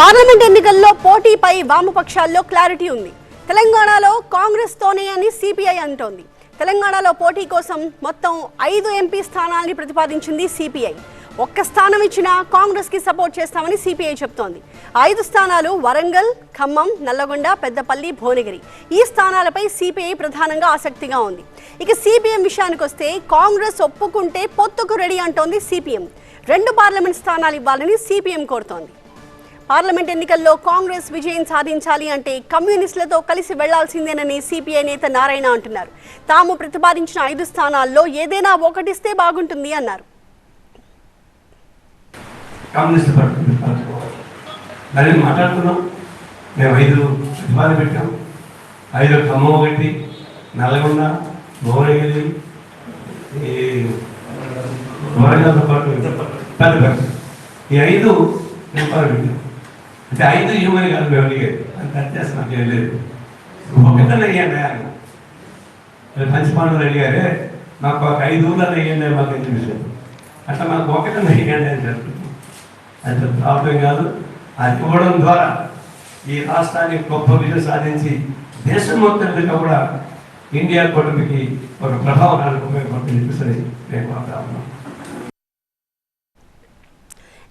Parliament ఎన్నికల్లో పోటీపై వామపక్షాల్లో clarity ఉంది. తెలంగాణలో కాంగ్రెస్ తోనే అని సిపిఐ అంటోంది. తెలంగాణలో పోటీ కోసం మొత్తం 5 ఎంపీ స్థానాల్ని ప్రతిపాదించింది సిపిఐ. ఒక్క స్థానం ఇచ్చినా కాంగ్రెస్ కి సపోర్ట్ చేస్తామని సిపిఐ చెప్తోంది. 5 స్థానాలు వరంగల్, ఖమ్మం, నల్లగొండ, పెద్దపల్లి, భువనగిరి. ఈ స్థానాలపై సిపిఐ ప్రధానంగా ఆసక్తిగా ఉంది. ఇక సిపిఎం విషయానికి వస్తే కాంగ్రెస్ ఒప్పుకుంటే పొత్తుకు రెడీ అంటోంది సిపిఎం. 2 పార్లమెంట్ స్థానాలు ఇవ్వాలని సిపిఎం కోరుతోంది. పార్లమెంట్ ఎన్నికల్లో కాంగ్రెస్ విజయం సాధించాలి అంటే కమ్యూనిస్టులతో కలిసి వెళ్లాల్సిందేనని సిపిఐ నేత నారాయణ అంటున్నారు. తాము ప్రతిపాదించిన 5 స్థానాల్లో ఏదైనా ఒకటిస్తే బాగుంటుంది అన్నారు. కమ్యూనిస్ట్ పార్టీ మాట్లాడుతున్నాం. మేము 5 ప్రతిపాదన పెట్టాం. 5 ఖమ్మం, ఒకటి నల్గొండ, భువనగిరి, వరంగల్తో పాటు పెద్దపల్లి. ఈ 5 నింపాలు పెట్టాం. అంటే 5 హ్యూమన్ కాదు, మేము అడిగేది అంత అత్యాసం ఏం లేదు. ఒకటనే అయ్యండి ఆయన పంచపాండవులు అడిగారే, మాకు ఒక 5 ఊళ్ళని అయ్యండి మాకు ఎందుకు విషయం అట్లా మాకు ఒకటనే అయ్యండి అని చెప్తున్నాం. అది ప్రాబ్లం కాదు. అది ఇవ్వడం ద్వారా ఈ రాష్ట్రానికి గొప్ప విజయం సాధించి దేశం మొత్తం కూడా ఇండియా కూటమికి ఒక ప్రభావం ఉపయోగపడుతుంది చెప్పేసి నేను మాట్లాడుతా ఉన్నాను.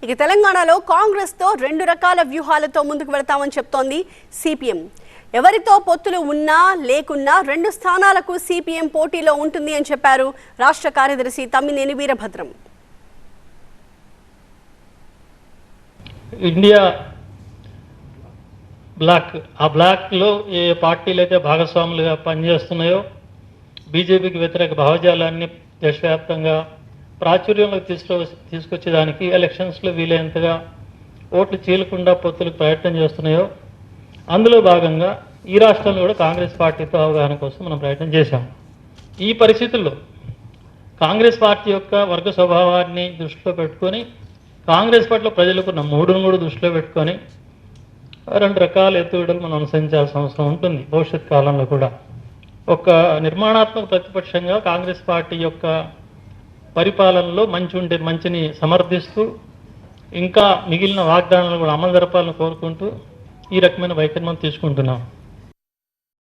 ఇక తెలంగాణలో కాంగ్రెస్ తో 2 రకాల వ్యూహాలతో ముందుకు వెళతామని చెప్తోంది సిపిఎం. ఎవరితో పొత్తులు ఉన్నా లేకున్నా 2 స్థానాలకు సిపిఎం పోటీలో ఉంటుంది అని చెప్పారు రాష్ట్ర కార్యదర్శి తమ్మినేని వీరభద్రం. ఇండియా బ్లాక్, ఆ బ్లాక్లో ఏ పార్టీలు అయితే భాగస్వాములుగా పనిచేస్తున్నాయో బీజేపీకి వ్యతిరేక భావజాలాన్ని దేశవ్యాప్తంగా ప్రాచుర్యంలోకి తీసుకొచ్చేదానికి ఎలక్షన్స్లో వీలైనంతగా ఓట్లు చీలకుండా పొత్తులకు ప్రయత్నం చేస్తున్నాయో అందులో భాగంగా ఈ రాష్ట్రంలో కూడా కాంగ్రెస్ పార్టీతో అవగాహన కోసం మనం ప్రయత్నం చేశాం. ఈ పరిస్థితుల్లో కాంగ్రెస్ పార్టీ యొక్క వర్గ స్వభావాన్ని దృష్టిలో పెట్టుకొని కాంగ్రెస్ పట్ల ప్రజలకు మూడును కూడా దృష్టిలో పెట్టుకొని 2 రకాల ఎత్తుగడలు మనం అనుసరించాల్సిన అవసరం ఉంటుంది భవిష్యత్ కాలంలో కూడా. ఒక నిర్మాణాత్మక ప్రతిపక్షంగా కాంగ్రెస్ పార్టీ యొక్క పరిపాలనలో మంచిని సమర్థిస్తూ ఇంకా మిగిలిన వాగ్దానాలను కూడా అమలు జరపాలని కోరుకుంటూ ఈ రకమైన వైఖరి మనం తీసుకుంటున్నాం.